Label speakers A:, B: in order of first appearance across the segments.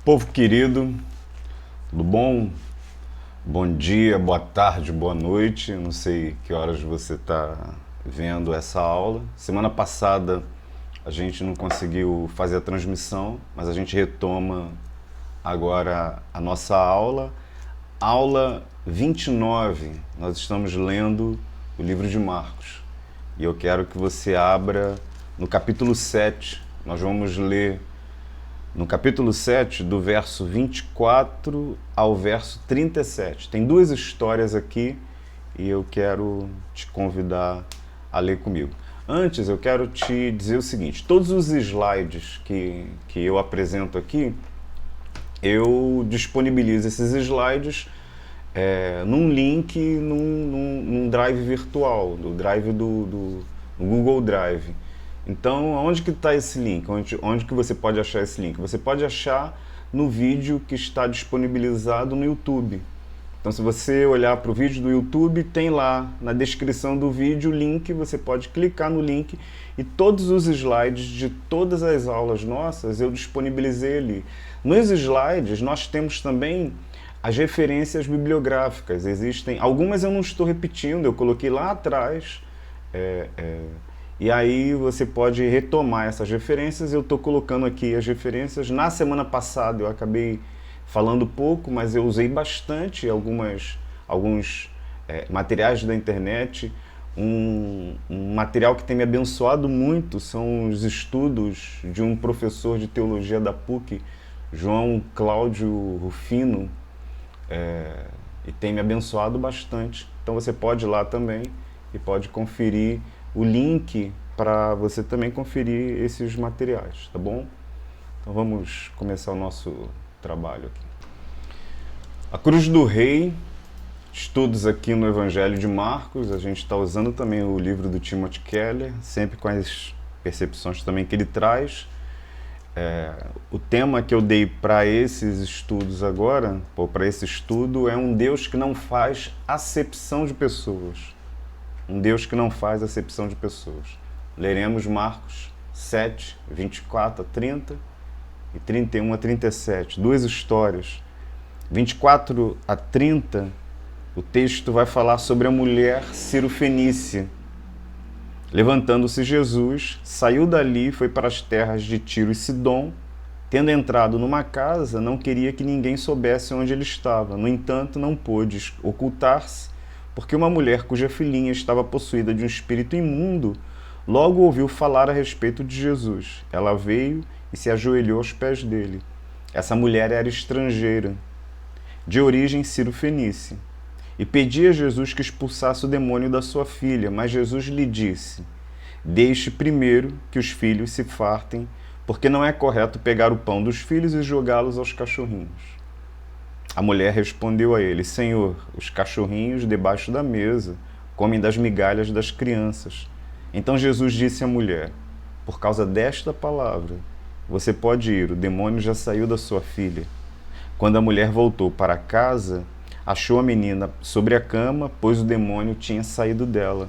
A: Povo querido, tudo bom? Bom dia, boa tarde, boa noite. Não sei que horas você está vendo essa aula. Semana passada a gente não conseguiu fazer a transmissão, mas a gente retoma agora a nossa aula. Aula 29, nós estamos lendo o livro de Marcos. E eu quero que você abra no capítulo 7. Nós vamos ler no capítulo 7, do verso 24 ao verso 37. Tem duas histórias aqui e eu quero te convidar a ler comigo. Antes, eu quero te dizer o seguinte: todos os slides que eu apresento aqui, eu disponibilizo esses slides num link, num drive virtual, no drive do Google Drive. Então, onde que está esse link? Onde que você pode achar esse link? Você pode achar no vídeo que está disponibilizado no YouTube. Então, se você olhar para o vídeo do YouTube, tem lá na descrição do vídeo o link, você pode clicar no link e todos os slides de todas as aulas nossas eu disponibilizei ali. Nos slides, nós temos também as referências bibliográficas. Existem, algumas eu não estou repetindo, eu coloquei lá atrás, e aí você pode retomar essas referências. Eu estou colocando aqui as referências. Na semana passada eu acabei falando pouco, mas eu usei bastante alguns materiais da internet. Um material que tem me abençoado muito são os estudos de um professor de teologia da PUC, João Cláudio Rufino, e tem me abençoado bastante. Então você pode ir lá também e pode conferir o link para você também conferir esses materiais, tá bom? Então vamos começar o nosso trabalho aqui. A Cruz do Rei, estudos aqui no Evangelho de Marcos. A gente está usando também o livro do Timothy Keller, sempre com as percepções também que ele traz. O tema que eu dei para esses estudos agora, para esse estudo, é um Deus que não faz acepção de pessoas. Um Deus que não faz acepção de pessoas. Leremos Marcos 7, 24 a 30 e 31 a 37. Duas histórias. 24 a 30, o texto vai falar sobre a mulher Cirofenícia. Levantando-se Jesus, saiu dali e foi para as terras de Tiro e Sidom. Tendo entrado numa casa, não queria que ninguém soubesse onde ele estava. No entanto, não pôde ocultar-se, porque uma mulher cuja filhinha estava possuída de um espírito imundo, logo ouviu falar a respeito de Jesus. Ela veio e se ajoelhou aos pés dele. Essa mulher era estrangeira, de origem cirofenícia, e pedia a Jesus que expulsasse o demônio da sua filha, mas Jesus lhe disse: deixe primeiro que os filhos se fartem, porque não é correto pegar o pão dos filhos e jogá-los aos cachorrinhos. A mulher respondeu a ele: Senhor, os cachorrinhos debaixo da mesa comem das migalhas das crianças. Então Jesus disse à mulher: por causa desta palavra, você pode ir, o demônio já saiu da sua filha. Quando a mulher voltou para casa, achou a menina sobre a cama, pois o demônio tinha saído dela.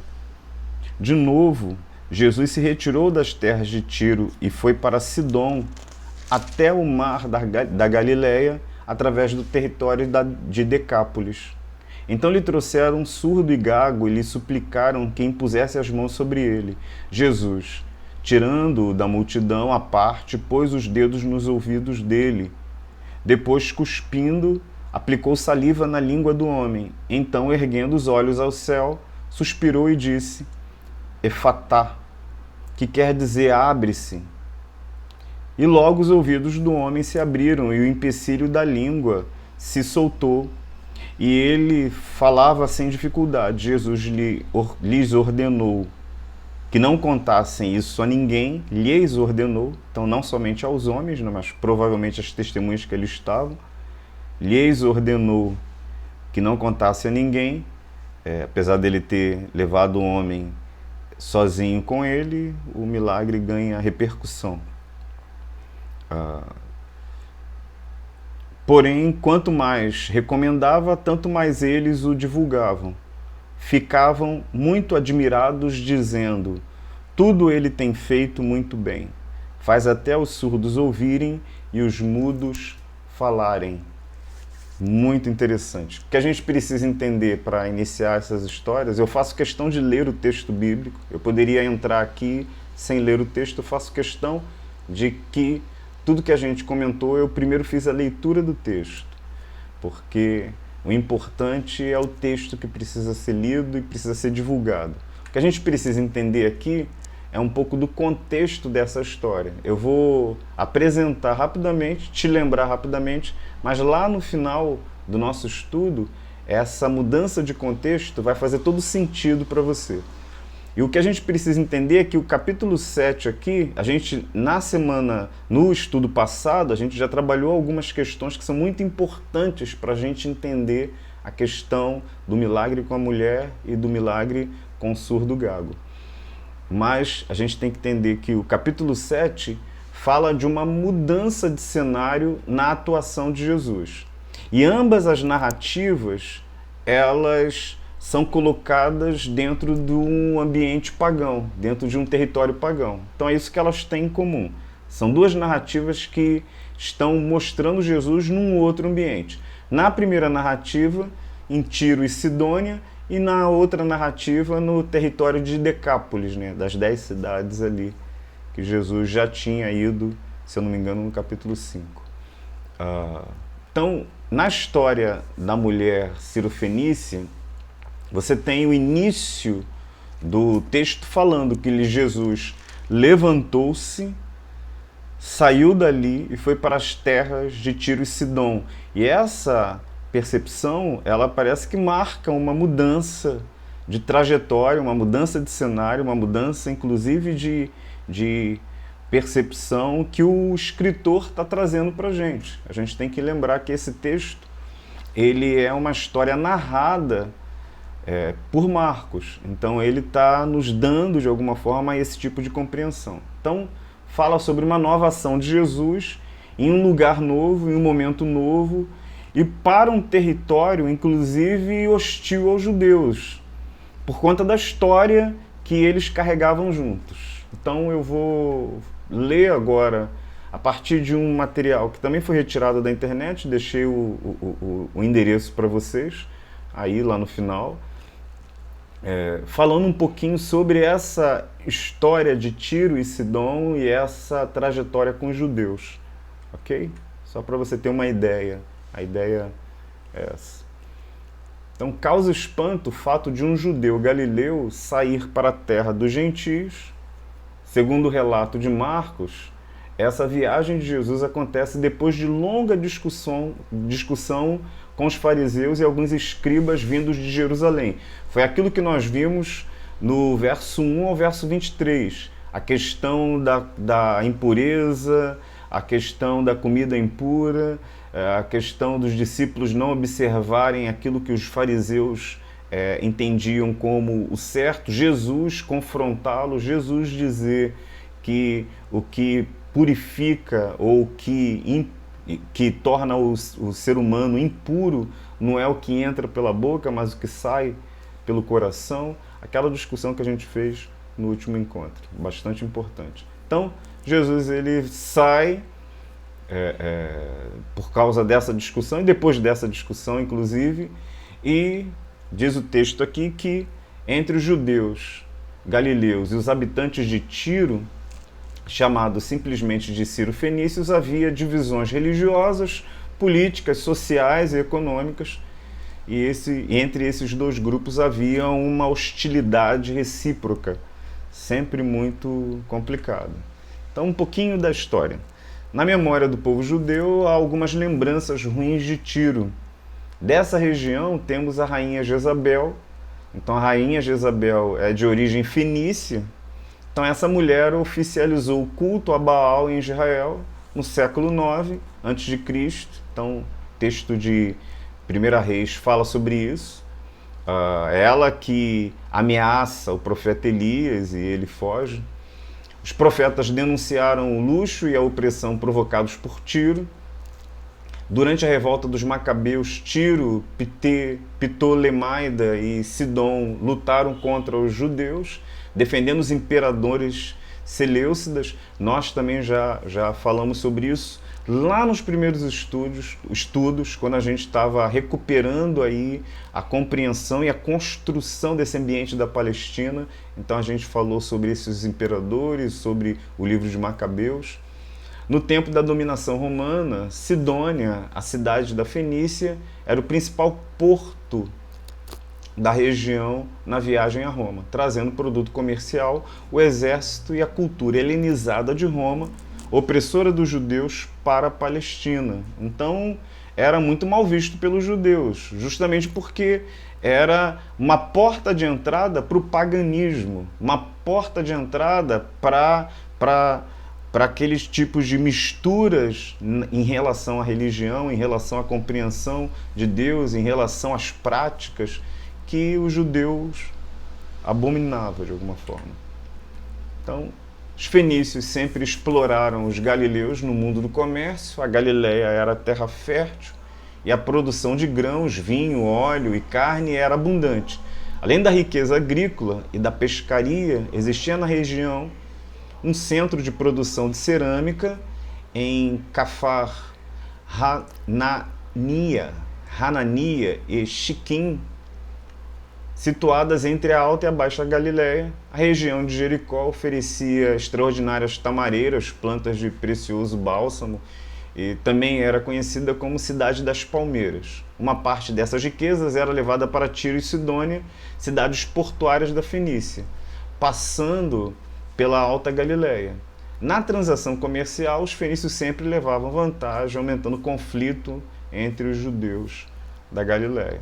A: De novo, Jesus se retirou das terras de Tiro e foi para Sidom, até o mar da Galileia, através do território de Decápolis. Então lhe trouxeram um surdo e gago e lhe suplicaram que impusesse as mãos sobre ele. Jesus, tirando-o da multidão à parte, pôs os dedos nos ouvidos dele. Depois, cuspindo, aplicou saliva na língua do homem. Então, erguendo os olhos ao céu, suspirou e disse: Efatá, que quer dizer abre-se. E logo os ouvidos do homem se abriram e o empecilho da língua se soltou. E ele falava sem dificuldade. Jesus lhes ordenou que não contassem isso a ninguém, lhes ordenou, então não somente aos homens, mas provavelmente às testemunhas que ali estavam, lhes ordenou que não contasse a ninguém, apesar dele ter levado o homem sozinho com ele, o milagre ganha repercussão. Porém, quanto mais recomendava, tanto mais eles o divulgavam. Ficavam muito admirados, dizendo: tudo ele tem feito muito bem. Faz até os surdos ouvirem e os mudos falarem. Muito interessante. O que a gente precisa entender para iniciar essas histórias, eu faço questão de ler o texto bíblico. Eu poderia entrar aqui sem ler o texto, eu faço questão de que tudo que a gente comentou, eu primeiro fiz a leitura do texto, porque o importante é o texto que precisa ser lido e precisa ser divulgado. O que a gente precisa entender aqui é um pouco do contexto dessa história. Eu vou apresentar rapidamente, te lembrar rapidamente, mas lá no final do nosso estudo, essa mudança de contexto vai fazer todo sentido para você. E o que a gente precisa entender é que o capítulo 7 aqui, a gente, no estudo passado, a gente já trabalhou algumas questões que são muito importantes para a gente entender a questão do milagre com a mulher e do milagre com o surdo gago. Mas a gente tem que entender que o capítulo 7 fala de uma mudança de cenário na atuação de Jesus. E ambas as narrativas, elas são colocadas dentro de um ambiente pagão, dentro de um território pagão. Então é isso que elas têm em comum. São duas narrativas que estão mostrando Jesus num outro ambiente. Na primeira narrativa, em Tiro e Sidônia, e na outra narrativa, no território de Decápolis, né, das 10 cidades ali, que Jesus já tinha ido, se eu não me engano, no capítulo 5. Então, na história da mulher cirofenícia, você tem o início do texto falando que Jesus levantou-se, saiu dali e foi para as terras de Tiro e Sidom. E essa percepção, ela parece que marca uma mudança de trajetória, uma mudança de cenário, uma mudança inclusive de percepção que o escritor está trazendo para a gente. A gente tem que lembrar que esse texto, ele é uma história narrada por Marcos. Então ele está nos dando, de alguma forma, esse tipo de compreensão. Então, fala sobre uma nova ação de Jesus em um lugar novo, em um momento novo, e para um território, inclusive, hostil aos judeus, por conta da história que eles carregavam juntos. Então eu vou ler agora, a partir de um material que também foi retirado da internet, deixei o endereço para vocês, aí lá no final, falando um pouquinho sobre essa história de Tiro e Sidom e essa trajetória com os judeus, ok? Só para você ter uma ideia, a ideia é essa. Então, causa espanto o fato de um judeu galileu sair para a terra dos gentios. Segundo o relato de Marcos, essa viagem de Jesus acontece depois de longa discussão com os fariseus e alguns escribas vindos de Jerusalém. Foi aquilo que nós vimos no verso 1 ao verso 23. A questão da impureza, a questão da comida impura, a questão dos discípulos não observarem aquilo que os fariseus entendiam como o certo, Jesus confrontá-lo, Jesus dizer que o que purifica ou que torna o ser humano impuro não é o que entra pela boca, mas o que sai pelo coração. Aquela discussão que a gente fez no último encontro, bastante importante. Então, Jesus ele sai por causa dessa discussão, e depois dessa discussão, inclusive, e diz o texto aqui que entre os judeus galileus e os habitantes de Tiro, chamados simplesmente de Ciro-Fenícios, havia divisões religiosas, políticas, sociais e econômicas, e entre esses dois grupos havia uma hostilidade recíproca, sempre muito complicada. Então, um pouquinho da história. Na memória do povo judeu, há algumas lembranças ruins de Tiro. Dessa região temos a rainha Jezabel. Então a rainha Jezabel é de origem fenícia. Então essa mulher oficializou o culto a Baal em Israel no século IX a.C. Então o texto de 1 Reis fala sobre isso. Ela que ameaça o profeta Elias e ele foge. Os profetas denunciaram o luxo e a opressão provocados por Tiro. Durante a revolta dos Macabeus, Tiro, Ptolemaida e Sidom lutaram contra os judeus, defendendo os imperadores seleucidas. Nós também já falamos sobre isso. lá nos primeiros estudos, quando a gente estava recuperando aí a compreensão e a construção desse ambiente da Palestina. Então a gente falou sobre esses imperadores, sobre o livro de Macabeus. No tempo da dominação romana, Sidônia, a cidade da Fenícia, era o principal porto da região na viagem a Roma, trazendo produto comercial, o exército e a cultura helenizada de Roma, opressora dos judeus, para a Palestina. Então, era muito mal visto pelos judeus, justamente porque era uma porta de entrada para o paganismo, uma porta de entrada para aqueles tipos de misturas em relação à religião, em relação à compreensão de Deus, em relação às práticas que os judeus abominavam de alguma forma. Então, os fenícios sempre exploraram os galileus no mundo do comércio. A Galileia era terra fértil e a produção de grãos, vinho, óleo e carne era abundante. Além da riqueza agrícola e da pescaria, existia na região um centro de produção de cerâmica em Cafar Hanania e Shiquim, situadas entre a Alta e a Baixa Galileia. A região de Jericó oferecia extraordinárias tamareiras, plantas de precioso bálsamo, e também era conhecida como Cidade das Palmeiras. Uma parte dessas riquezas era levada para Tiro e Sidônia, cidades portuárias da Fenícia, passando pela Alta Galileia. Na transação comercial, os fenícios sempre levavam vantagem, aumentando o conflito entre os judeus da Galileia.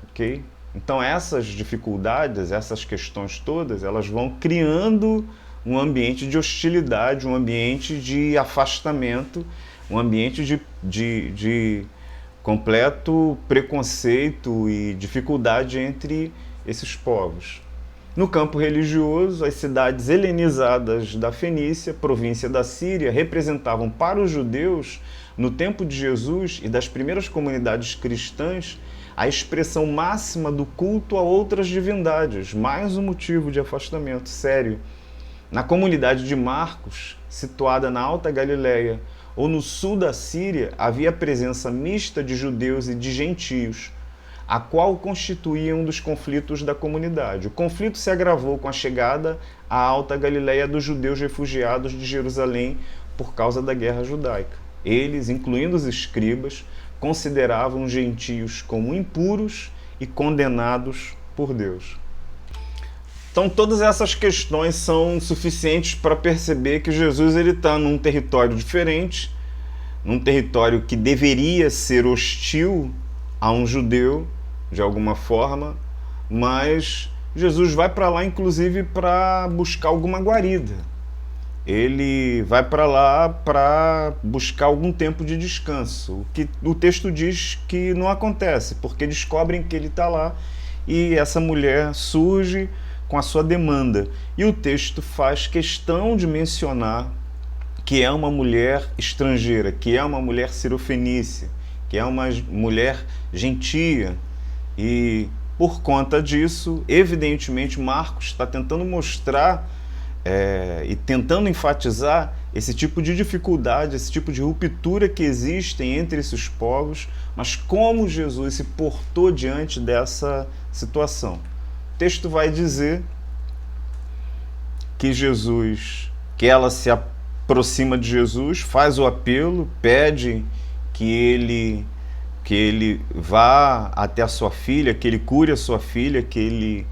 A: Ok? Então essas dificuldades, essas questões todas, elas vão criando um ambiente de hostilidade, um ambiente de afastamento, um ambiente de completo preconceito e dificuldade entre esses povos. No campo religioso, as cidades helenizadas da Fenícia, província da Síria, representavam para os judeus, no tempo de Jesus e das primeiras comunidades cristãs, a expressão máxima do culto a outras divindades, mais um motivo de afastamento sério. Na comunidade de Marcos, situada na Alta Galileia ou no sul da Síria, havia presença mista de judeus e de gentios, a qual constituía um dos conflitos da comunidade. O conflito se agravou com a chegada à Alta Galileia dos judeus refugiados de Jerusalém por causa da guerra judaica. Eles, incluindo os escribas, consideravam os gentios como impuros e condenados por Deus. Então todas essas questões são suficientes para perceber que Jesus está num território diferente, num território que deveria ser hostil a um judeu, de alguma forma, mas Jesus vai para lá inclusive para buscar alguma guarida. Ele vai para lá para buscar algum tempo de descanso, o que o texto diz que não acontece, porque descobrem que ele está lá e essa mulher surge com a sua demanda. E o texto faz questão de mencionar que é uma mulher estrangeira, que é uma mulher sirofenícia, que é uma mulher gentia. E por conta disso, evidentemente, Marcos está tentando mostrar e tentando enfatizar esse tipo de dificuldade, esse tipo de ruptura que existem entre esses povos, mas como Jesus se portou diante dessa situação. O texto vai dizer que ela se aproxima de Jesus, faz o apelo, pede que ele vá até a sua filha, que ele cure a sua filha, que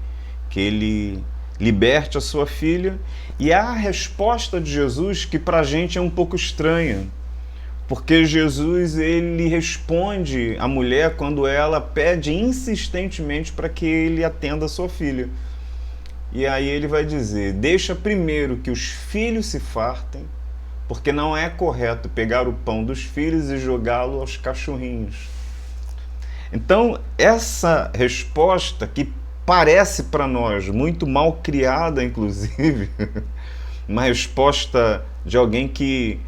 A: ele liberte a sua filha. E a resposta de Jesus, que para a gente é um pouco estranha, porque Jesus ele responde à mulher quando ela pede insistentemente para que ele atenda a sua filha. E aí ele vai dizer: deixa primeiro que os filhos se fartem, porque não é correto pegar o pão dos filhos e jogá-lo aos cachorrinhos. Então, essa resposta, que parece para nós muito mal criada, inclusive, uma resposta de alguém que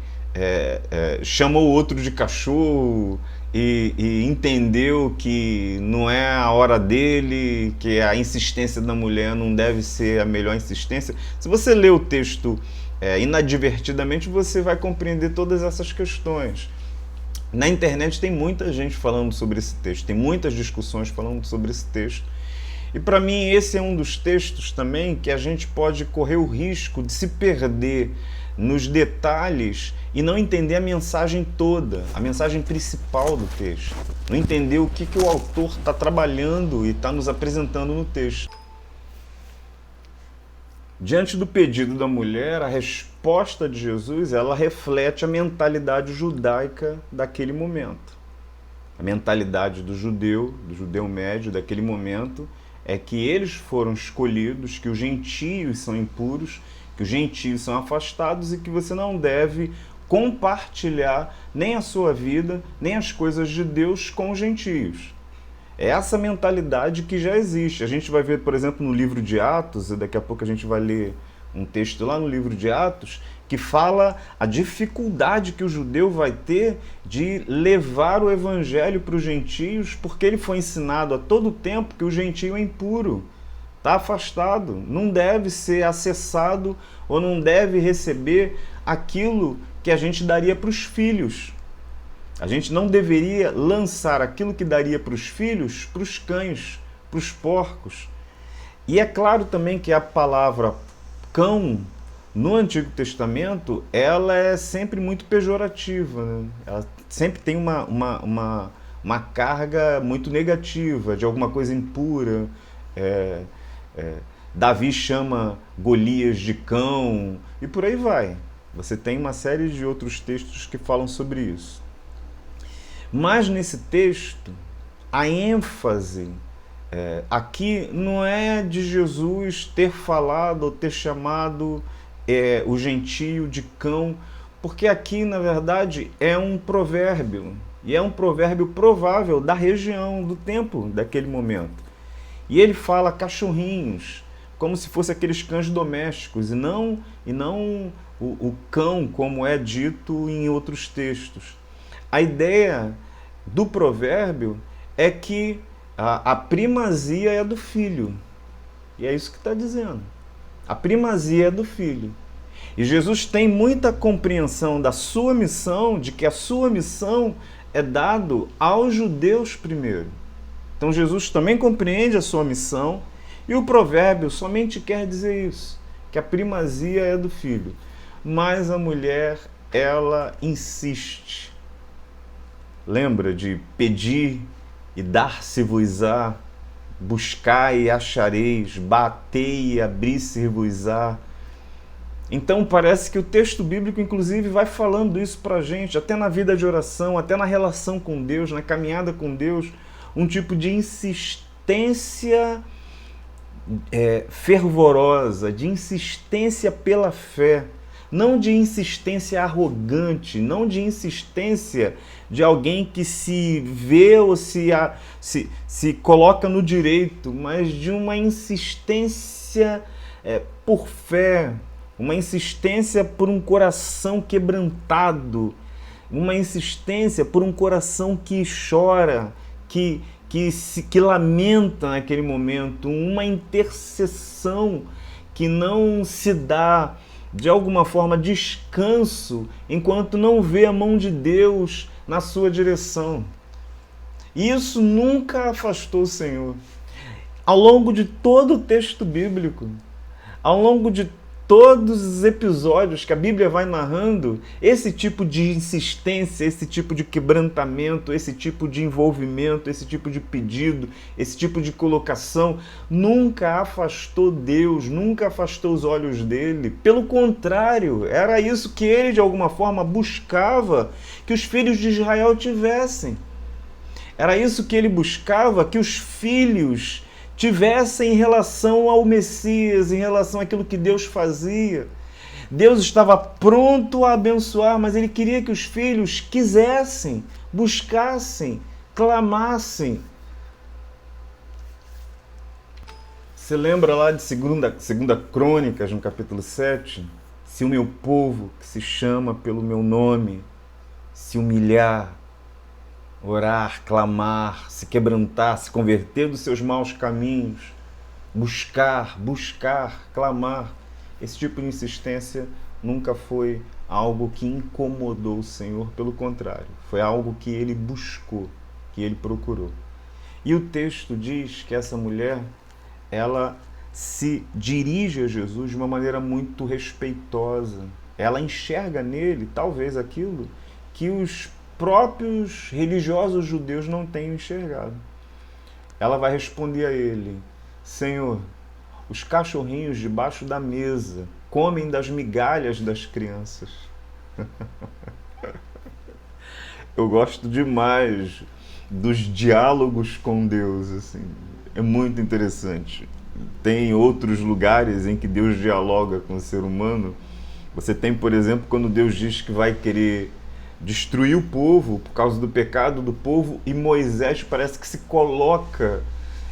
A: chamou o outro de cachorro e entendeu que não é a hora dele, que a insistência da mulher não deve ser a melhor insistência. Se você lê o texto inadvertidamente você vai compreender todas essas questões. Na internet tem muita gente falando sobre esse texto, tem muitas discussões falando sobre esse texto. E para mim esse é um dos textos também que a gente pode correr o risco de se perder nos detalhes e não entender a mensagem toda, a mensagem principal do texto. Não entender o que o autor está trabalhando e está nos apresentando no texto. Diante do pedido da mulher, a resposta de Jesus, ela reflete a mentalidade judaica daquele momento. A mentalidade do judeu médio daquele momento, é que eles foram escolhidos, que os gentios são impuros, que os gentios são afastados e que você não deve compartilhar nem a sua vida, nem as coisas de Deus com os gentios. É essa mentalidade que já existe. A gente vai ver, por exemplo, no livro de Atos, e daqui a pouco a gente vai ler um texto lá no livro de Atos, que fala a dificuldade que o judeu vai ter de levar o evangelho para os gentios, porque ele foi ensinado a todo tempo que o gentio é impuro, está afastado, não deve ser acessado ou não deve receber aquilo que a gente daria para os filhos. A gente não deveria lançar aquilo que daria para os filhos, para os cães, para os porcos. E é claro também que a palavra cão, no Antigo Testamento, ela é sempre muito pejorativa, né? Ela sempre tem uma carga muito negativa, de alguma coisa impura. Davi chama Golias de cão, e por aí vai. Você tem uma série de outros textos que falam sobre isso. Mas nesse texto, a ênfase aqui não é de Jesus ter falado ou ter chamado o gentio de cão, porque aqui, na verdade, é um provérbio, e é um provérbio provável da região, do tempo daquele momento. E ele fala cachorrinhos, como se fosse aqueles cães domésticos, e não o cão, como é dito em outros textos. A ideia do provérbio é que a primazia é do filho. E é isso que está dizendo. A primazia é do filho. E Jesus tem muita compreensão da sua missão, de que a sua missão é dado aos judeus primeiro. Então Jesus também compreende a sua missão, e o provérbio somente quer dizer isso, que a primazia é do filho. Mas a mulher, ela insiste. Lembra de pedir e dar-se-vos-á, buscai e achareis, batei e abrir-se-vos-á. Então parece que o texto bíblico, inclusive, vai falando isso para a gente, até na vida de oração, até na relação com Deus, na caminhada com Deus, um tipo de insistência fervorosa, de insistência pela fé. Não de insistência arrogante, não de insistência de alguém que se vê ou se coloca no direito, mas de uma insistência por fé, uma insistência por um coração quebrantado, uma insistência por um coração que chora, que lamenta naquele momento, uma intercessão que não se dá de alguma forma descanso enquanto não vê a mão de Deus na sua direção. E isso nunca afastou o Senhor. Ao longo de todo o texto bíblico, ao longo de todos os episódios que a Bíblia vai narrando, esse tipo de insistência, esse tipo de quebrantamento, esse tipo de envolvimento, esse tipo de pedido, esse tipo de colocação, nunca afastou Deus, nunca afastou os olhos dele. Pelo contrário, era isso que ele, de alguma forma, buscava que os filhos de Israel tivessem. Era isso que ele buscava que os filhos tivessem em relação ao Messias, em relação àquilo que Deus fazia. Deus estava pronto a abençoar, mas ele queria que os filhos quisessem, buscassem, clamassem. Você lembra lá de 2 Crônicas, no capítulo 7? Se o meu povo, que se chama pelo meu nome, se humilhar, orar, clamar, se quebrantar, se converter dos seus maus caminhos, buscar, clamar. Esse tipo de insistência nunca foi algo que incomodou o Senhor, pelo contrário, foi algo que ele buscou, que ele procurou. E o texto diz que essa mulher, ela se dirige a Jesus de uma maneira muito respeitosa. Ela enxerga nele, talvez, aquilo que os próprios religiosos judeus não tenham enxergado. Ela vai responder a ele: Senhor, os cachorrinhos debaixo da mesa comem das migalhas das crianças. Eu gosto demais dos diálogos com Deus, assim. É muito interessante. Tem outros lugares em que Deus dialoga com o ser humano. Você tem, por exemplo, quando Deus diz que vai querer destruir o povo por causa do pecado do povo, e Moisés parece que se coloca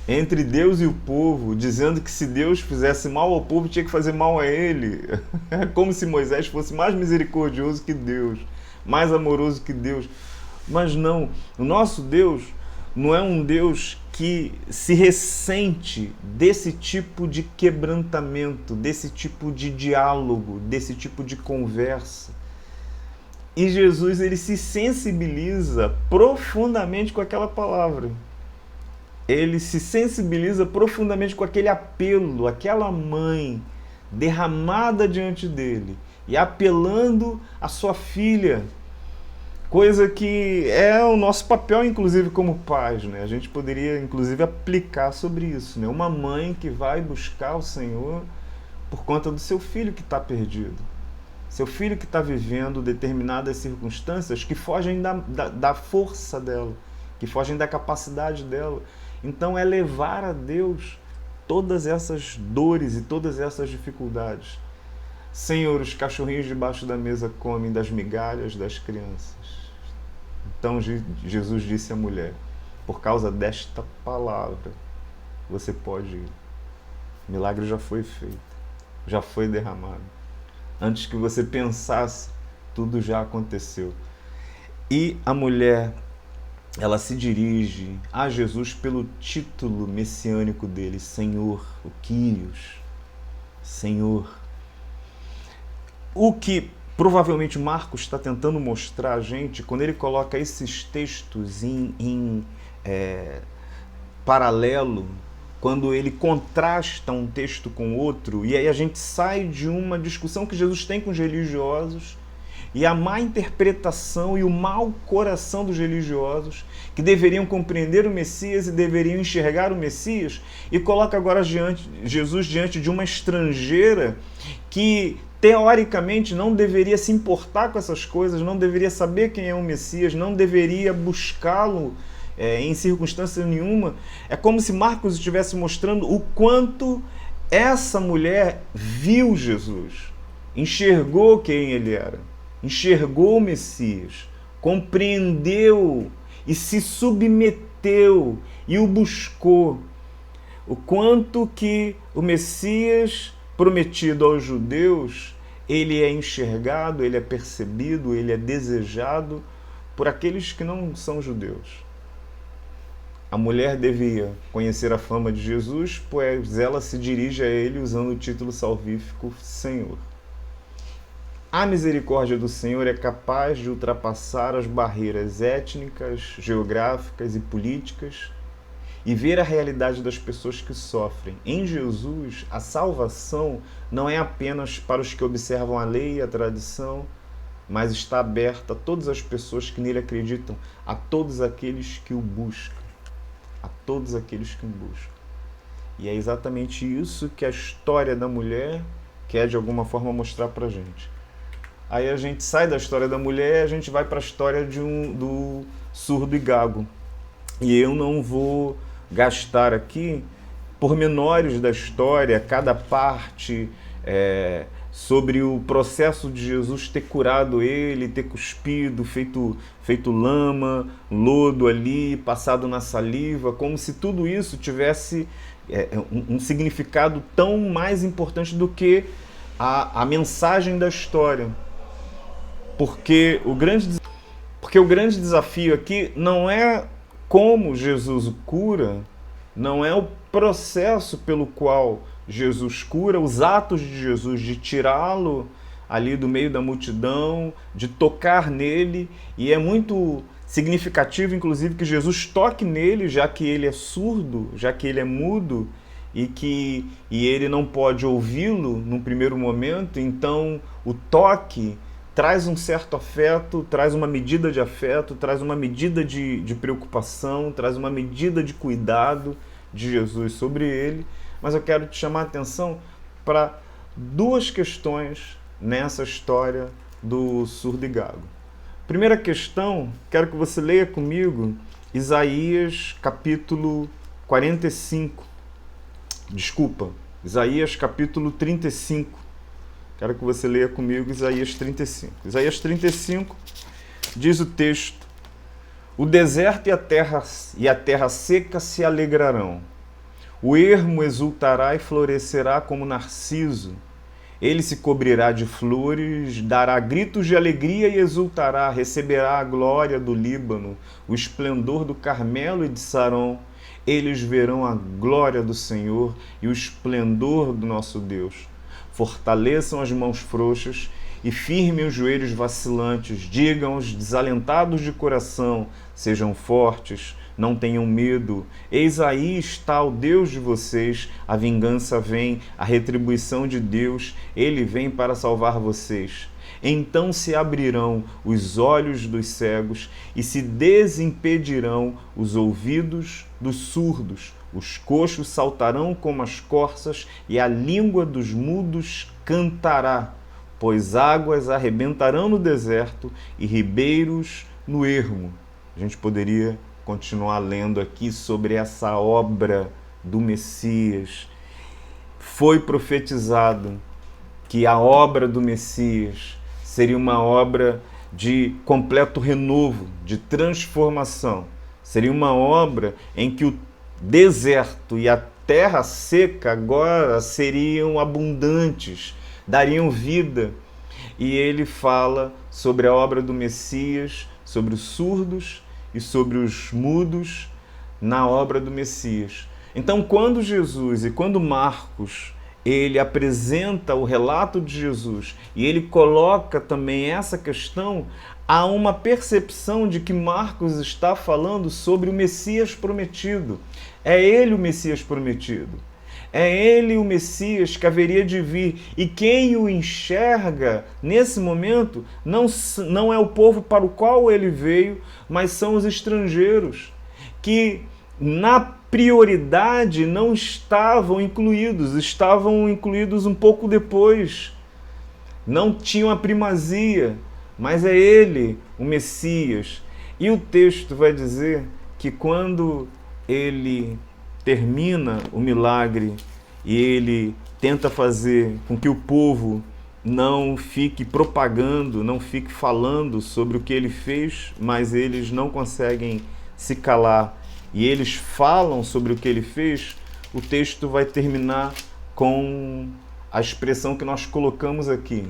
A: entre Deus e o povo, dizendo que se Deus fizesse mal ao povo, tinha que fazer mal a ele. É como se Moisés fosse mais misericordioso que Deus, mais amoroso que Deus. Mas não, o nosso Deus não é um Deus que se ressente desse tipo de quebrantamento, desse tipo de diálogo, desse tipo de conversa. E Jesus, ele se sensibiliza profundamente com aquela palavra. Ele se sensibiliza profundamente com aquele apelo, aquela mãe derramada diante dele e apelando a sua filha. Coisa que é o nosso papel, inclusive, como pais, né? A gente poderia, inclusive, aplicar sobre isso, né? Uma mãe que vai buscar o Senhor por conta do seu filho que está perdido. Seu filho que está vivendo determinadas circunstâncias que fogem da força dela, que fogem da capacidade dela. Então é levar a Deus todas essas dores e todas essas dificuldades. Senhor, os cachorrinhos debaixo da mesa comem das migalhas das crianças. Então Jesus disse à mulher: por causa desta palavra, você pode ir. O milagre já foi feito, já foi derramado. Antes que você pensasse, tudo já aconteceu. E a mulher, ela se dirige a Jesus pelo título messiânico dele, Senhor, o Kyrios, Senhor. O que provavelmente Marcos está tentando mostrar a gente, quando ele coloca esses textos em paralelo, quando ele contrasta um texto com outro, e aí a gente sai de uma discussão que Jesus tem com os religiosos, e a má interpretação e o mau coração dos religiosos, que deveriam compreender o Messias e deveriam enxergar o Messias, e coloca agora Jesus diante de uma estrangeira que, teoricamente, não deveria se importar com essas coisas, não deveria saber quem é o Messias, não deveria buscá-lo em circunstância nenhuma. É como se Marcos estivesse mostrando o quanto essa mulher viu Jesus, enxergou quem ele era, enxergou o Messias, compreendeu e se submeteu e o buscou. O quanto que o Messias prometido aos judeus, ele é enxergado, ele é percebido, ele é desejado por aqueles que não são judeus. A mulher devia conhecer a fama de Jesus, pois ela se dirige a ele usando o título salvífico Senhor. A misericórdia do Senhor é capaz de ultrapassar as barreiras étnicas, geográficas e políticas e ver a realidade das pessoas que sofrem. Em Jesus, a salvação não é apenas para os que observam a lei e a tradição, mas está aberta a todas as pessoas que nele acreditam, a todos aqueles que o buscam. A todos aqueles que o buscam. E é exatamente isso que a história da mulher quer, de alguma forma, mostrar para a gente. Aí a gente sai da história da mulher e a gente vai para a história do surdo e gago. E eu não vou gastar aqui pormenores da história, cada parte sobre o processo de Jesus ter curado ele, ter cuspido, feito lama, lodo ali, passado na saliva, como se tudo isso tivesse um significado tão mais importante do que a mensagem da história. Porque o grande desafio aqui não é como Jesus o cura, não é o processo pelo qual Jesus cura, os atos de Jesus de tirá-lo ali do meio da multidão, de tocar nele, e é muito significativo, inclusive, que Jesus toque nele, já que ele é surdo, já que ele é mudo, e ele não pode ouvi-lo num primeiro momento. Então o toque traz um certo afeto, traz uma medida de afeto, traz uma medida de preocupação, traz uma medida de cuidado de Jesus sobre ele. Mas eu quero te chamar a atenção para duas questões nessa história do surdo e gago. Primeira questão, quero que você leia comigo Isaías capítulo 45. Desculpa, Isaías capítulo 35. Quero que você leia comigo Isaías 35. Isaías 35 diz o texto: o deserto e a terra seca se alegrarão. O ermo exultará e florescerá como narciso. Ele se cobrirá de flores, dará gritos de alegria e exultará, receberá a glória do Líbano, o esplendor do Carmelo e de Saron. Eles verão a glória do Senhor e o esplendor do nosso Deus. Fortaleçam as mãos frouxas e firmem os joelhos vacilantes. Digam aos desalentados de coração: sejam fortes, não tenham medo. Eis aí está o Deus de vocês, a vingança vem, a retribuição de Deus, ele vem para salvar vocês. Então se abrirão os olhos dos cegos e se desimpedirão os ouvidos dos surdos. Os coxos saltarão como as corças e a língua dos mudos cantará, pois águas arrebentarão no deserto e ribeiros no ermo. A gente poderia continuar lendo aqui sobre essa obra do Messias. Foi profetizado que a obra do Messias seria uma obra de completo renovo, de transformação. Seria uma obra em que o deserto e a terra seca agora seriam abundantes, dariam vida. E ele fala sobre a obra do Messias, sobre os surdos e sobre os mudos na obra do Messias. Então, quando Jesus e quando Marcos ele apresenta o relato de Jesus e ele coloca também essa questão, há uma percepção de que Marcos está falando sobre o Messias prometido. É ele o Messias prometido. É ele o Messias que haveria de vir. E quem o enxerga nesse momento não é o povo para o qual ele veio, mas são os estrangeiros, que na prioridade não estavam incluídos um pouco depois. Não tinham a primazia, mas é ele o Messias. E o texto vai dizer que quando ele termina o milagre e ele tenta fazer com que o povo não fique propagando, não fique falando sobre o que ele fez, mas eles não conseguem se calar e eles falam sobre o que ele fez, o texto vai terminar com a expressão que nós colocamos aqui.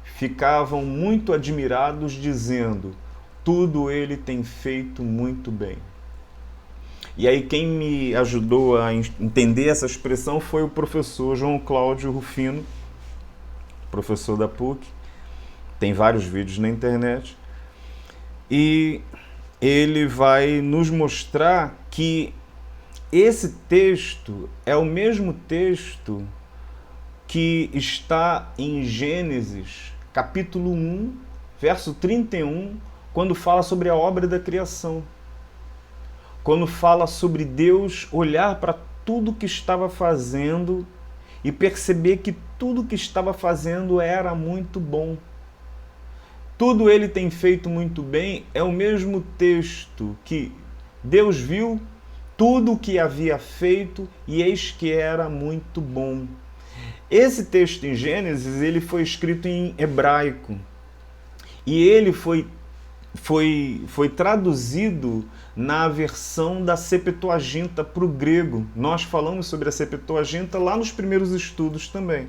A: Ficavam muito admirados, dizendo: tudo ele tem feito muito bem. E aí quem me ajudou a entender essa expressão foi o professor João Cláudio Rufino, professor da PUC, tem vários vídeos na internet, e ele vai nos mostrar que esse texto é o mesmo texto que está em Gênesis, capítulo 1, verso 31, quando fala sobre a obra da criação. Quando fala sobre Deus olhar para tudo que estava fazendo e perceber que tudo que estava fazendo era muito bom. Tudo ele tem feito muito bem é o mesmo texto que Deus viu tudo o que havia feito e eis que era muito bom. Esse texto em Gênesis ele foi escrito em hebraico e ele foi traduzido na versão da Septuaginta para o grego. Nós falamos sobre a Septuaginta lá nos primeiros estudos também.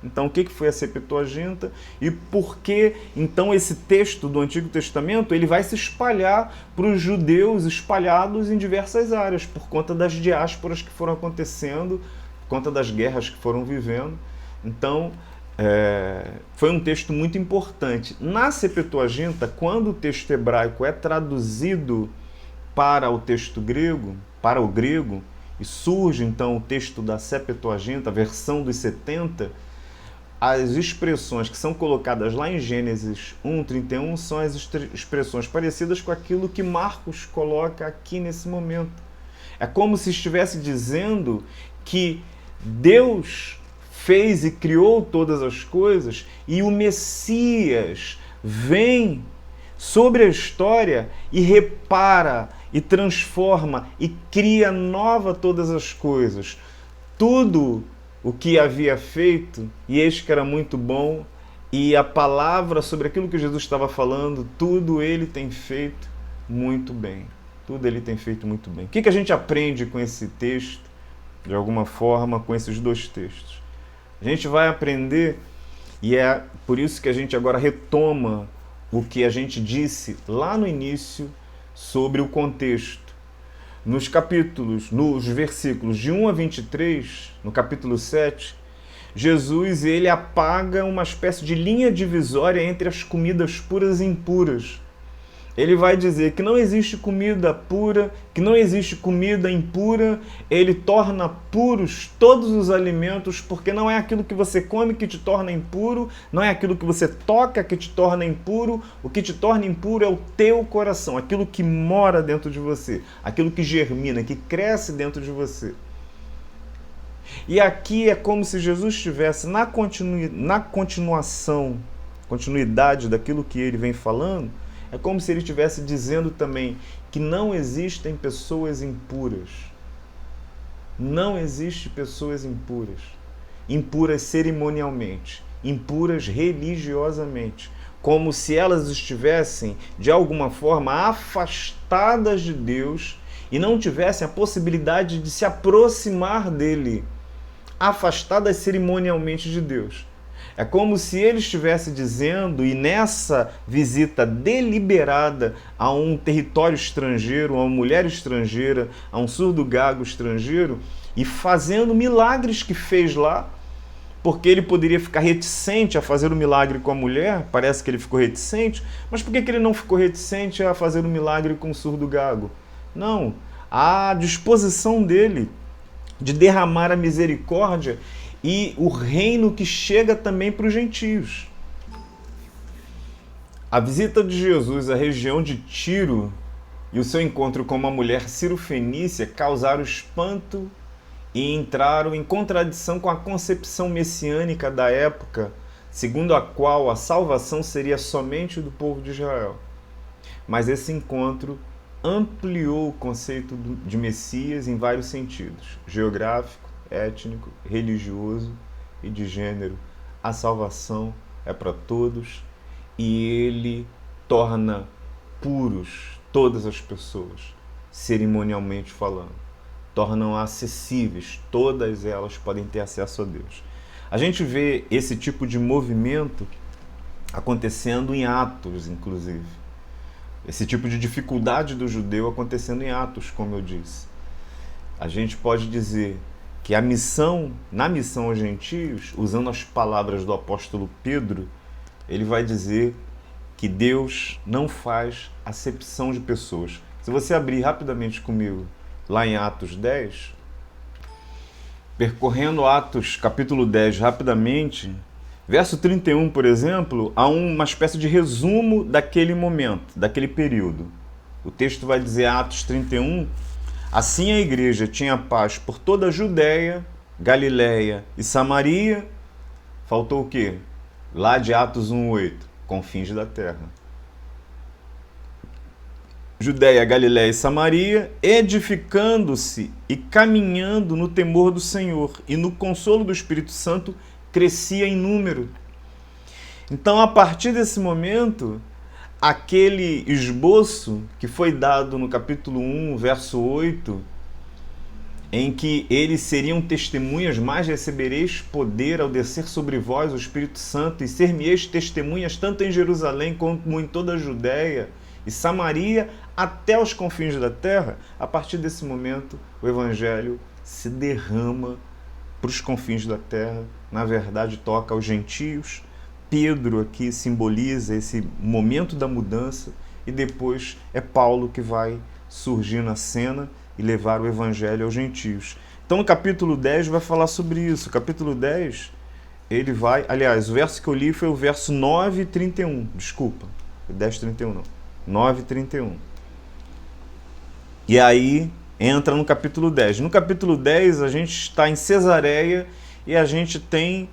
A: Então, o que foi a Septuaginta e por que, então, esse texto do Antigo Testamento ele vai se espalhar para os judeus espalhados em diversas áreas, por conta das diásporas que foram acontecendo, por conta das guerras que foram vivendo. Então, foi um texto muito importante. Na Septuaginta, quando o texto hebraico é traduzido para o texto grego, para o grego, e surge então o texto da Septuaginta, a versão dos 70, as expressões que são colocadas lá em Gênesis 1:31 são as expressões parecidas com aquilo que Marcos coloca aqui nesse momento. É como se estivesse dizendo que Deus fez e criou todas as coisas e o Messias vem sobre a história e repara e transforma e cria nova todas as coisas. Tudo o que havia feito, e eis que era muito bom, e a palavra sobre aquilo que Jesus estava falando, tudo ele tem feito muito bem. Tudo ele tem feito muito bem. O que a gente aprende com esse texto, de alguma forma, com esses dois textos? A gente vai aprender, e é por isso que a gente agora retoma o que a gente disse lá no início sobre o contexto. Nos versículos de 1 a 23, no capítulo 7, Jesus ele apaga uma espécie de linha divisória entre as comidas puras e impuras. Ele vai dizer que não existe comida pura, que não existe comida impura. Ele torna puros todos os alimentos, porque não é aquilo que você come que te torna impuro, não é aquilo que você toca que te torna impuro. O que te torna impuro é o teu coração, aquilo que mora dentro de você, aquilo que germina, que cresce dentro de você. E aqui é como se Jesus estivesse na continuidade daquilo que ele vem falando. É como se ele estivesse dizendo também que não existem pessoas impuras. Não existem pessoas impuras. Impuras cerimonialmente, impuras religiosamente. Como se elas estivessem, de alguma forma, afastadas de Deus e não tivessem a possibilidade de se aproximar dele. Afastadas cerimonialmente de Deus. É como se ele estivesse dizendo, e nessa visita deliberada a um território estrangeiro, a uma mulher estrangeira, a um surdo-gago estrangeiro, e fazendo milagres que fez lá, porque ele poderia ficar reticente a fazer o milagre com a mulher, parece que ele ficou reticente, mas por que ele não ficou reticente a fazer o milagre com o surdo-gago? Não, a disposição dele de derramar a misericórdia e o reino que chega também para os gentios. A visita de Jesus à região de Tiro e o seu encontro com uma mulher cirofenícia causaram espanto e entraram em contradição com a concepção messiânica da época, segundo a qual a salvação seria somente do povo de Israel. Mas esse encontro ampliou o conceito de Messias em vários sentidos: geográfico, étnico, religioso e de gênero. A salvação é para todos e ele torna puros todas as pessoas, cerimonialmente falando. Tornam acessíveis, todas elas podem ter acesso a Deus. A gente vê esse tipo de movimento acontecendo em Atos, inclusive. Esse tipo de dificuldade do judeu acontecendo em Atos, como eu disse. A gente pode dizer que na missão aos gentios, usando as palavras do apóstolo Pedro, ele vai dizer que Deus não faz acepção de pessoas. Se você abrir rapidamente comigo lá em Atos 10, percorrendo Atos capítulo 10 rapidamente, verso 31, por exemplo, há uma espécie de resumo daquele momento, daquele período. O texto vai dizer, Atos 31, assim a igreja tinha paz por toda a Judéia, Galiléia e Samaria. Faltou o quê? Lá de Atos 1:8, confins da terra. Judéia, Galiléia e Samaria, edificando-se e caminhando no temor do Senhor e no consolo do Espírito Santo, crescia em número. Então, a partir desse momento, aquele esboço que foi dado no capítulo 1, verso 8, em que eles seriam testemunhas, mas recebereis poder ao descer sobre vós o Espírito Santo, e ser-me-eis testemunhas tanto em Jerusalém como em toda a Judéia e Samaria, até os confins da terra. A partir desse momento, o Evangelho se derrama para os confins da terra, na verdade toca aos gentios. Pedro aqui simboliza esse momento da mudança e depois é Paulo que vai surgir na cena e levar o evangelho aos gentios. Então no capítulo 10 vai falar sobre isso. O capítulo 10, ele vai... Aliás, o verso que eu li foi o verso 9 e 31. Desculpa, 10, 31 não. 9 e 31. E aí entra no capítulo 10. No capítulo 10 a gente está em Cesareia e a gente tem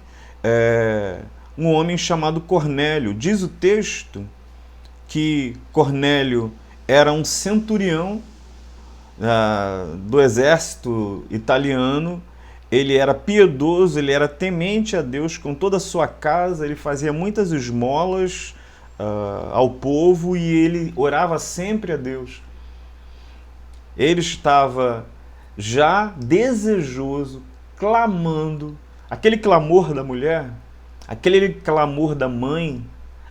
A: um homem chamado Cornélio. Diz o texto que Cornélio era um centurião do exército italiano. Ele era piedoso, ele era temente a Deus com toda a sua casa, ele fazia muitas esmolas ao povo e ele orava sempre a Deus. Ele estava já desejoso, clamando, aquele clamor da mulher, aquele clamor da mãe,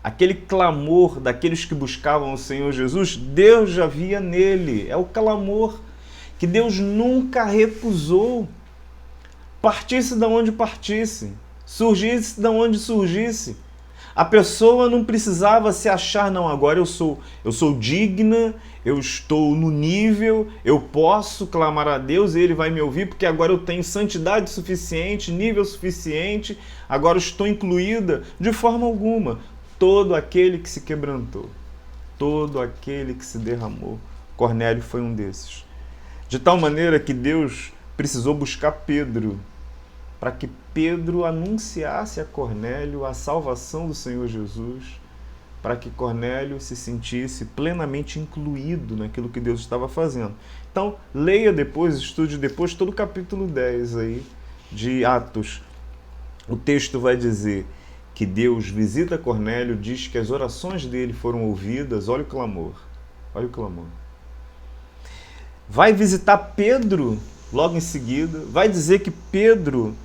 A: aquele clamor daqueles que buscavam o Senhor Jesus, Deus já via nele. É o clamor que Deus nunca recusou. Partisse de onde partisse, surgisse de onde surgisse. A pessoa não precisava se achar, não, agora eu sou digna, eu estou no nível, eu posso clamar a Deus e Ele vai me ouvir, porque agora eu tenho santidade suficiente, nível suficiente, agora estou incluída. De forma alguma. Todo aquele que se quebrantou, todo aquele que se derramou. Cornélio foi um desses. De tal maneira que Deus precisou buscar Pedro, para que Pedro anunciasse a Cornélio a salvação do Senhor Jesus, para que Cornélio se sentisse plenamente incluído naquilo que Deus estava fazendo. Então, leia depois, estude depois todo o capítulo 10 aí de Atos. O texto vai dizer que Deus visita Cornélio, diz que as orações dele foram ouvidas. Olha o clamor, olha o clamor. Vai visitar Pedro logo em seguida, vai dizer que Pedro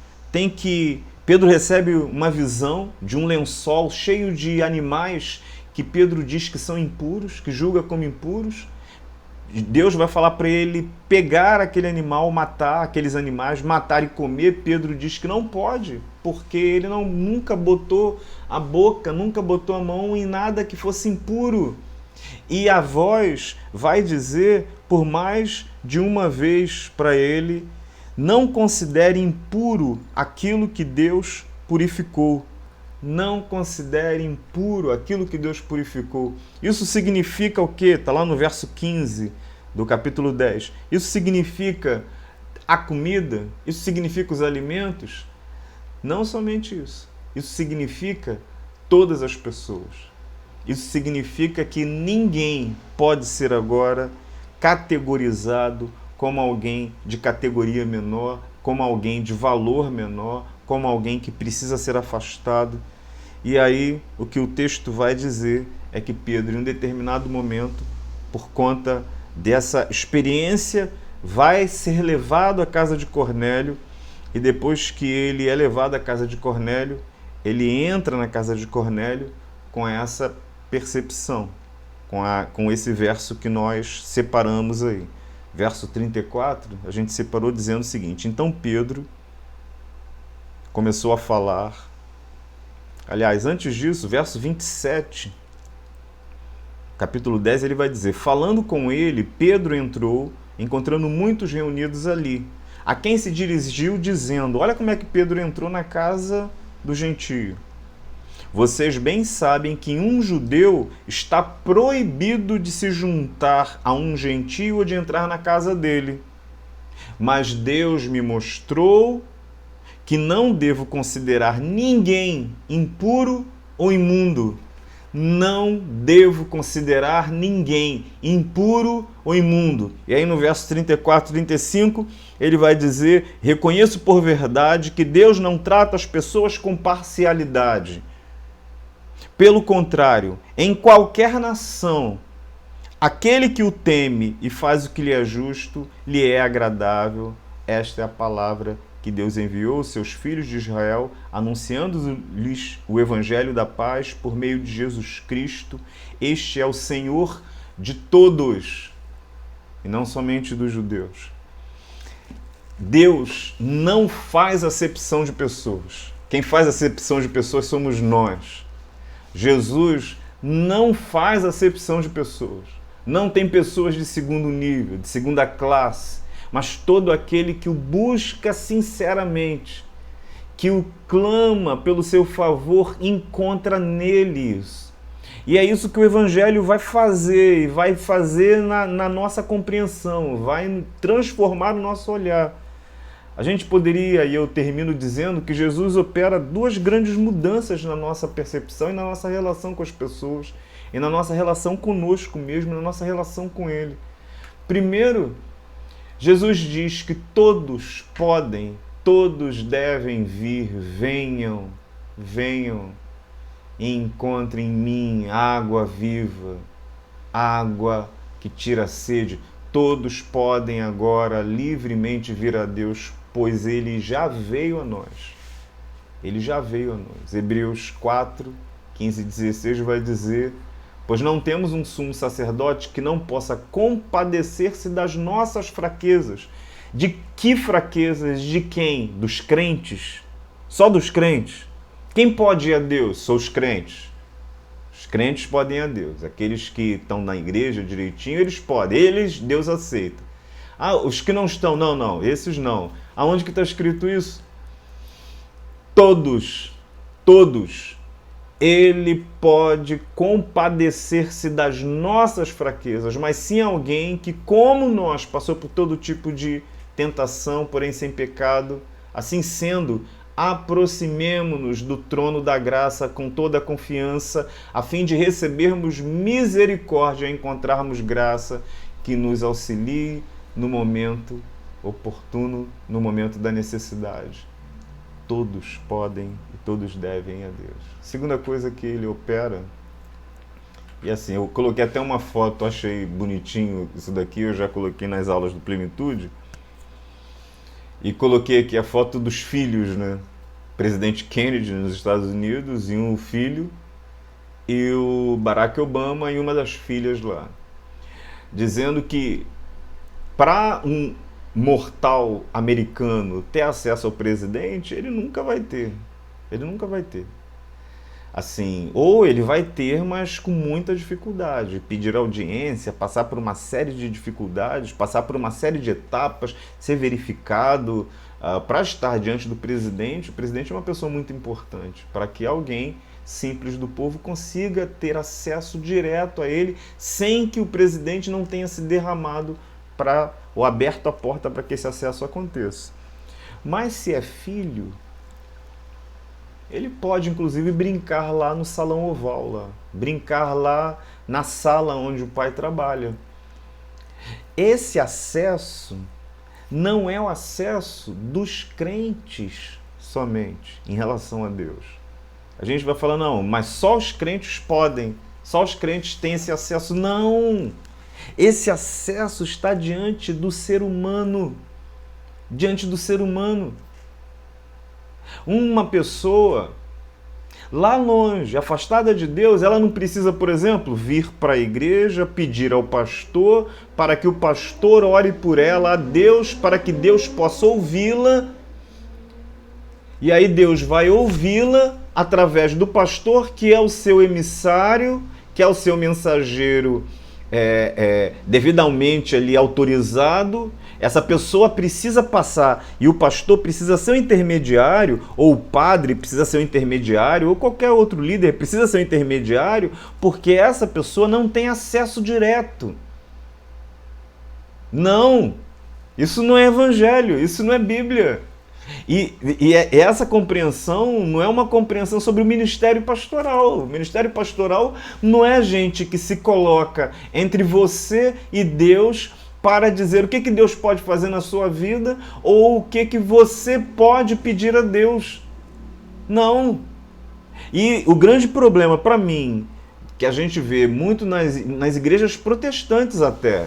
A: recebe uma visão de um lençol cheio de animais que Pedro diz que são impuros, que julga como impuros. Deus vai falar para ele pegar aquele animal, matar aqueles animais, matar e comer. Pedro diz que não pode, porque ele nunca botou a boca, nunca botou a mão em nada que fosse impuro. E a voz vai dizer por mais de uma vez para ele: não considere impuro aquilo que Deus purificou. Não considere impuro aquilo que Deus purificou. Isso significa o quê? Está lá no verso 15 do capítulo 10. Isso significa a comida? Isso significa os alimentos? Não somente isso. Isso significa todas as pessoas. Isso significa que ninguém pode ser agora categorizado como alguém de categoria menor, como alguém de valor menor, como alguém que precisa ser afastado. E aí, o que o texto vai dizer é que Pedro, em um determinado momento, por conta dessa experiência, vai ser levado à casa de Cornélio, e depois que ele é levado à casa de Cornélio, ele entra na casa de Cornélio com essa percepção, com esse verso que nós separamos aí. Verso 34, a gente separou dizendo o seguinte: então Pedro começou a falar. Aliás, antes disso, verso 27, capítulo 10, ele vai dizer: falando com ele, Pedro entrou, encontrando muitos reunidos ali, a quem se dirigiu dizendo... Olha como é que Pedro entrou na casa do gentio. Vocês bem sabem que um judeu está proibido de se juntar a um gentio ou de entrar na casa dele. Mas Deus me mostrou que não devo considerar ninguém impuro ou imundo. Não devo considerar ninguém impuro ou imundo. E aí no verso 34, 35, ele vai dizer: reconheço por verdade que Deus não trata as pessoas com parcialidade. Pelo contrário, em qualquer nação, aquele que o teme e faz o que lhe é justo, lhe é agradável. Esta é a palavra que Deus enviou aos seus filhos de Israel, anunciando-lhes o evangelho da paz por meio de Jesus Cristo. Este é o Senhor de todos, e não somente dos judeus. Deus não faz acepção de pessoas. Quem faz acepção de pessoas somos nós. Jesus não faz acepção de pessoas. Não tem pessoas de segundo nível, de segunda classe, mas todo aquele que o busca sinceramente, que o clama pelo seu favor, encontra nele isso. E é isso que o Evangelho vai fazer, e vai fazer na nossa compreensão, vai transformar o nosso olhar. A gente poderia, e eu termino dizendo, que Jesus opera duas grandes mudanças na nossa percepção e na nossa relação com as pessoas, e na nossa relação conosco mesmo, na nossa relação com Ele. Primeiro, Jesus diz que todos podem, todos devem vir, venham, venham e encontrem em mim água viva, água que tira a sede. Todos podem agora livremente vir a Deus, pois Ele já veio a nós. Ele já veio a nós. Hebreus 4, 15 e 16 vai dizer: pois não temos um sumo sacerdote que não possa compadecer-se das nossas fraquezas. De que fraquezas? De quem? Dos crentes? Só dos crentes? Quem pode ir a Deus? São os crentes. Os crentes podem ir a Deus. Aqueles que estão na igreja direitinho, eles podem. Eles, Deus aceita. Ah, os que não estão, não, esses não. Aonde que está escrito isso? Todos. Ele pode compadecer-se das nossas fraquezas, mas sim alguém que, como nós, passou por todo tipo de tentação, porém sem pecado. Assim sendo, aproximemo-nos do trono da graça com toda a confiança, a fim de recebermos misericórdia e encontrarmos graça que nos auxilie no momento oportuno, no momento da necessidade. Todos podem e todos devem a Deus. Segunda coisa que ele opera, e assim, eu coloquei até uma foto, achei bonitinho isso daqui, eu já coloquei nas aulas do Plenitude, e coloquei aqui a foto dos filhos, né? Presidente Kennedy nos Estados Unidos e um filho, e o Barack Obama e uma das filhas lá, dizendo que para um mortal americano ter acesso ao presidente, ele nunca vai ter. Ele nunca vai ter. Assim, ou ele vai ter, mas com muita dificuldade. Pedir audiência, passar por uma série de dificuldades, passar por uma série de etapas, ser verificado para estar diante do presidente. O presidente é uma pessoa muito importante para que alguém simples do povo consiga ter acesso direto a ele, sem que o presidente não tenha se derramado ou aberto a porta para que esse acesso aconteça. Mas se é filho, ele pode inclusive brincar lá no salão oval, lá, brincar lá na sala onde o pai trabalha. Esse acesso não é o acesso dos crentes somente em relação a Deus. A gente vai falar, não, mas só os crentes podem, só os crentes têm esse acesso. Não! Esse acesso está diante do ser humano. Diante do ser humano. Uma pessoa lá longe, afastada de Deus, ela não precisa, por exemplo, vir para a igreja, pedir ao pastor para que o pastor ore por ela a Deus, para que Deus possa ouvi-la. E aí Deus vai ouvi-la através do pastor, que é o seu emissário, que é o seu mensageiro devidamente ali autorizado. Essa pessoa precisa passar, e o pastor precisa ser o intermediário, ou o padre precisa ser o intermediário, ou qualquer outro líder precisa ser o intermediário, porque essa pessoa não tem acesso direto. Não! Isso não é evangelho, isso não é Bíblia. E essa compreensão não é uma compreensão sobre o ministério pastoral. O ministério pastoral não é gente que se coloca entre você e Deus para dizer o que Deus pode fazer na sua vida ou o que você pode pedir a Deus. Não. E o grande problema para mim, que a gente vê muito nas igrejas protestantes até,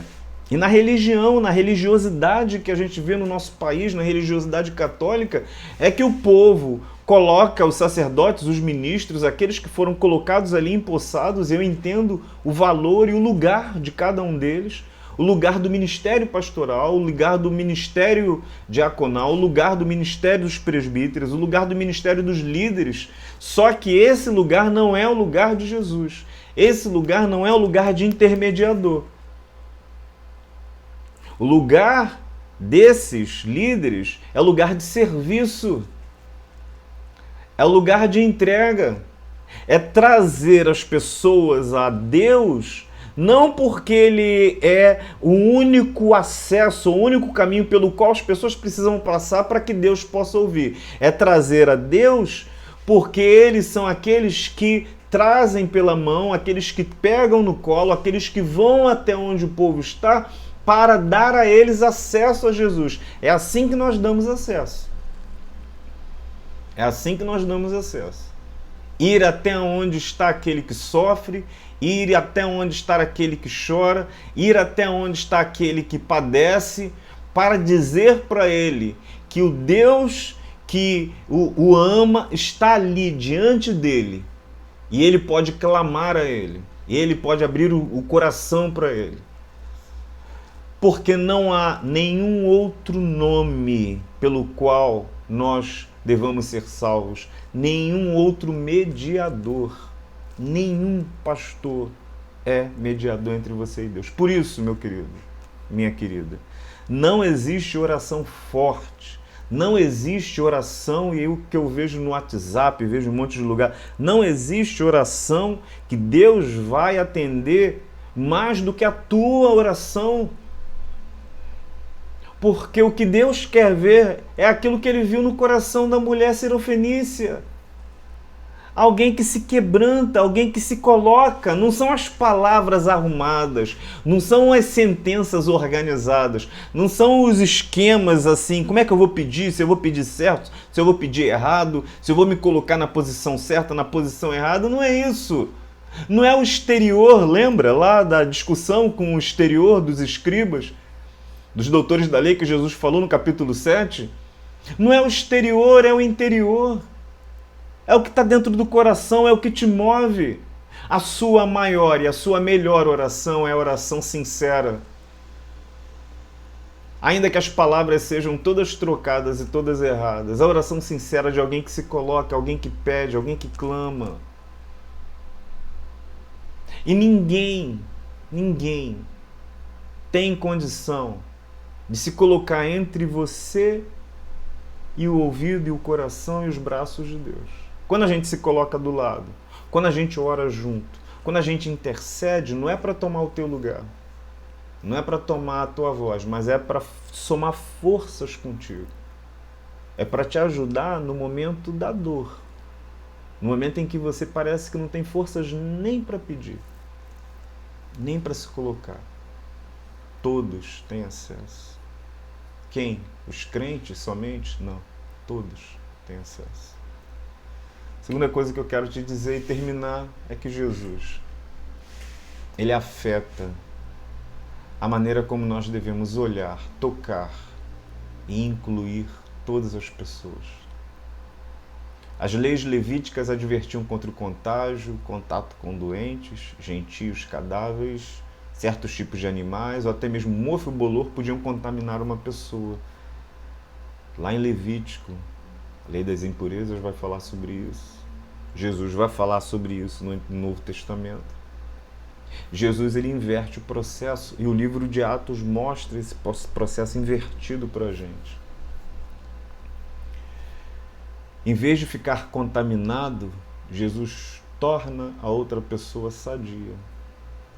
A: e na religião, na religiosidade que a gente vê no nosso país, na religiosidade católica, é que o povo coloca os sacerdotes, os ministros, aqueles que foram colocados ali, empossados, eu entendo o valor e o lugar de cada um deles. o lugar do ministério pastoral, o lugar do ministério diaconal, o lugar do ministério dos presbíteros, o lugar do ministério dos líderes. Só que esse lugar não é o lugar de Jesus. Esse lugar não é o lugar de intermediador. O lugar desses líderes é o lugar de serviço, é o lugar de entrega, é trazer as pessoas a Deus, não porque Ele é o único acesso, o único caminho pelo qual as pessoas precisam passar para que Deus possa ouvir. É trazer a Deus porque eles são aqueles que trazem pela mão, aqueles que pegam no colo, aqueles que vão até onde o povo está para dar a eles acesso a Jesus. É assim que nós damos acesso. É assim que nós damos acesso. Ir até onde está aquele que sofre, ir até onde está aquele que chora, ir até onde está aquele que padece, para dizer para ele que o Deus que o ama está ali diante dele, e ele pode clamar a ele, e ele pode abrir o coração para ele. Porque não há nenhum outro nome pelo qual nós devamos ser salvos, nenhum outro mediador, nenhum pastor é mediador entre você e Deus. Por isso, meu querido, minha querida, não existe oração forte, não existe oração, e o que eu vejo no WhatsApp, vejo em um monte de lugar, não existe oração que Deus vai atender mais do que a tua oração. Porque o que Deus quer ver é aquilo que Ele viu no coração da mulher sirofenícia. Alguém que se quebranta, alguém que se coloca. Não são as palavras arrumadas, não são as sentenças organizadas, não são os esquemas assim, como é que eu vou pedir, se eu vou pedir certo, se eu vou pedir errado, se eu vou me colocar na posição certa, na posição errada. Não é isso. Não é o exterior, lembra lá da discussão com o exterior dos escribas, dos doutores da lei que Jesus falou no capítulo 7, não é o exterior, é o interior. É o que está dentro do coração, é o que te move. A sua maior e a sua melhor oração é a oração sincera. Ainda que as palavras sejam todas trocadas e todas erradas, a oração sincera de alguém que se coloca, alguém que pede, alguém que clama. E ninguém tem condição de se colocar entre você e o ouvido e o coração e os braços de Deus. Quando a gente se coloca do lado, quando a gente ora junto, quando a gente intercede, não é para tomar o teu lugar, não é para tomar a tua voz, mas é para somar forças contigo. É para te ajudar no momento da dor, no momento em que você parece que não tem forças nem para pedir, nem para se colocar. Todos têm acesso. Quem? Os crentes somente? Não. Todos têm acesso. A segunda coisa que eu quero te dizer e terminar é que Jesus, Ele afeta a maneira como nós devemos olhar, tocar e incluir todas as pessoas. As leis levíticas advertiam contra o contágio, contato com doentes, gentios, cadáveres, certos tipos de animais, ou até mesmo mofo e bolor podiam contaminar uma pessoa. Lá em Levítico, a lei das impurezas vai falar sobre isso. Jesus vai falar sobre isso no Novo Testamento. Jesus, ele inverte o processo, e o livro de Atos mostra esse processo invertido para a gente. Em vez de ficar contaminado, Jesus torna a outra pessoa sadia.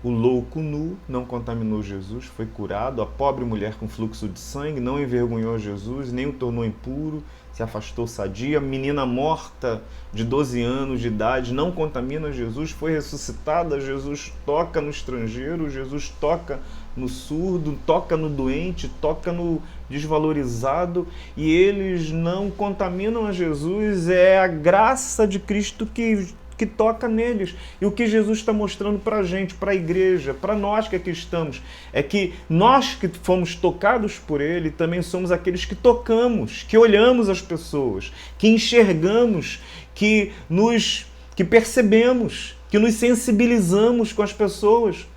A: O louco nu não contaminou Jesus, foi curado. A pobre mulher com fluxo de sangue não envergonhou Jesus, nem o tornou impuro, se afastou sadia. A menina morta de 12 anos de idade não contamina Jesus, foi ressuscitada. Jesus toca no estrangeiro, Jesus toca no surdo, toca no doente, toca no desvalorizado, e eles não contaminam a Jesus. É a graça de Cristo que toca neles. E o que Jesus está mostrando para a gente, para a igreja, para nós que aqui estamos, é que nós que fomos tocados por Ele, também somos aqueles que tocamos, que olhamos as pessoas, que enxergamos, que percebemos, que nos sensibilizamos com as pessoas.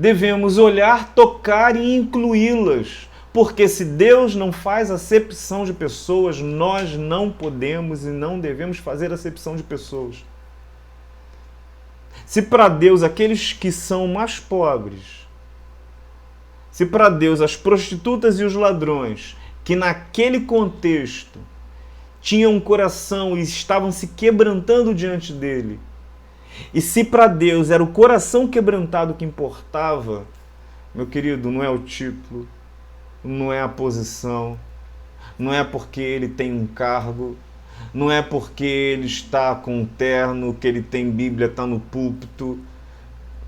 A: devemos olhar, tocar e incluí-las. Porque se Deus não faz acepção de pessoas, nós não podemos e não devemos fazer acepção de pessoas. Se para Deus aqueles que são mais pobres, se para Deus as prostitutas e os ladrões, que naquele contexto tinham um coração e estavam se quebrantando diante dele, e se para Deus era o coração quebrantado que importava, meu querido, não é o título, não é a posição, não é porque ele tem um cargo, não é porque ele está com um terno, que ele tem Bíblia, está no púlpito,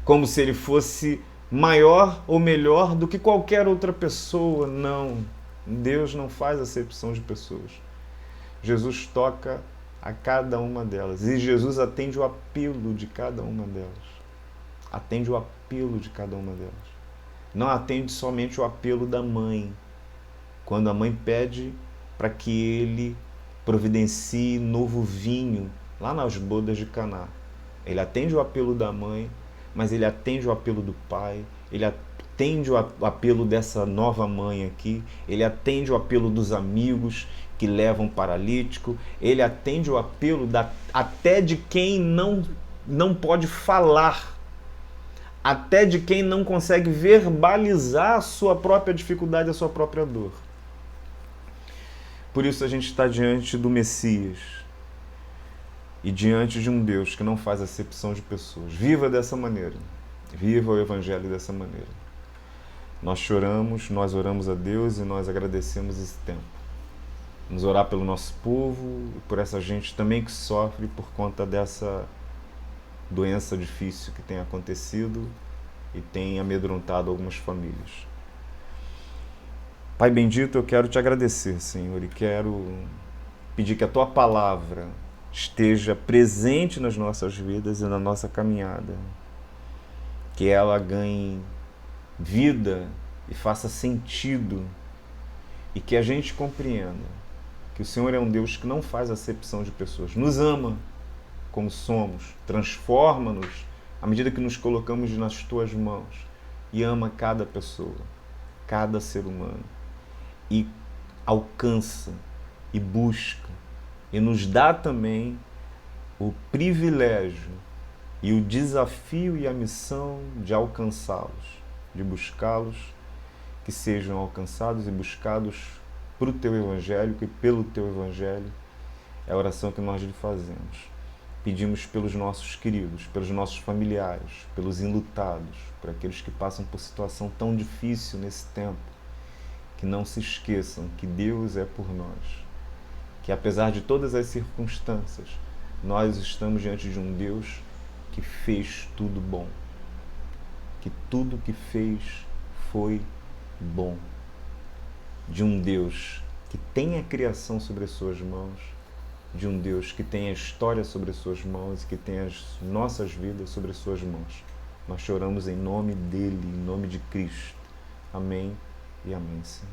A: como se ele fosse maior ou melhor do que qualquer outra pessoa. Não, Deus não faz acepção de pessoas. Jesus toca a cada uma delas e Jesus atende o apelo de cada uma delas. Atende o apelo de cada uma delas. Não atende somente o apelo da mãe, quando a mãe pede para que ele providencie novo vinho lá nas bodas de Caná. Ele atende o apelo da mãe, mas ele atende o apelo do pai, ele atende o apelo dessa nova mãe aqui, ele atende o apelo dos amigos que levam paralítico, ele atende o apelo até de quem não pode falar, até de quem não consegue verbalizar a sua própria dificuldade, a sua própria dor. Por isso a gente está diante do Messias e diante de um Deus que não faz acepção de pessoas. Viva dessa maneira. Viva o Evangelho dessa maneira. Nós choramos, nós oramos a Deus e nós agradecemos esse tempo. Vamos orar pelo nosso povo e por essa gente também que sofre por conta dessa doença difícil que tem acontecido e tem amedrontado algumas famílias. Pai bendito, eu quero te agradecer, Senhor, e quero pedir que a Tua palavra esteja presente nas nossas vidas e na nossa caminhada. Que ela ganhe vida e faça sentido e que a gente compreenda que o Senhor é um Deus que não faz acepção de pessoas. Nos ama como somos, transforma-nos à medida que nos colocamos nas Tuas mãos e ama cada pessoa, cada ser humano. E alcança, e busca, e nos dá também o privilégio e o desafio e a missão de alcançá-los, de buscá-los, que sejam alcançados e buscados para o Teu Evangelho, e pelo Teu Evangelho é a oração que nós lhe fazemos. Pedimos pelos nossos queridos, pelos nossos familiares, pelos enlutados, por aqueles que passam por situação tão difícil nesse tempo, que não se esqueçam que Deus é por nós, que apesar de todas as circunstâncias, nós estamos diante de um Deus que fez tudo bom, que tudo que fez foi bom, de um Deus que tem a criação sobre as suas mãos, de um Deus que tem a história sobre as suas mãos e que tem as nossas vidas sobre as suas mãos. Nós choramos em nome dele, em nome de Cristo. Amém e amém, Senhor.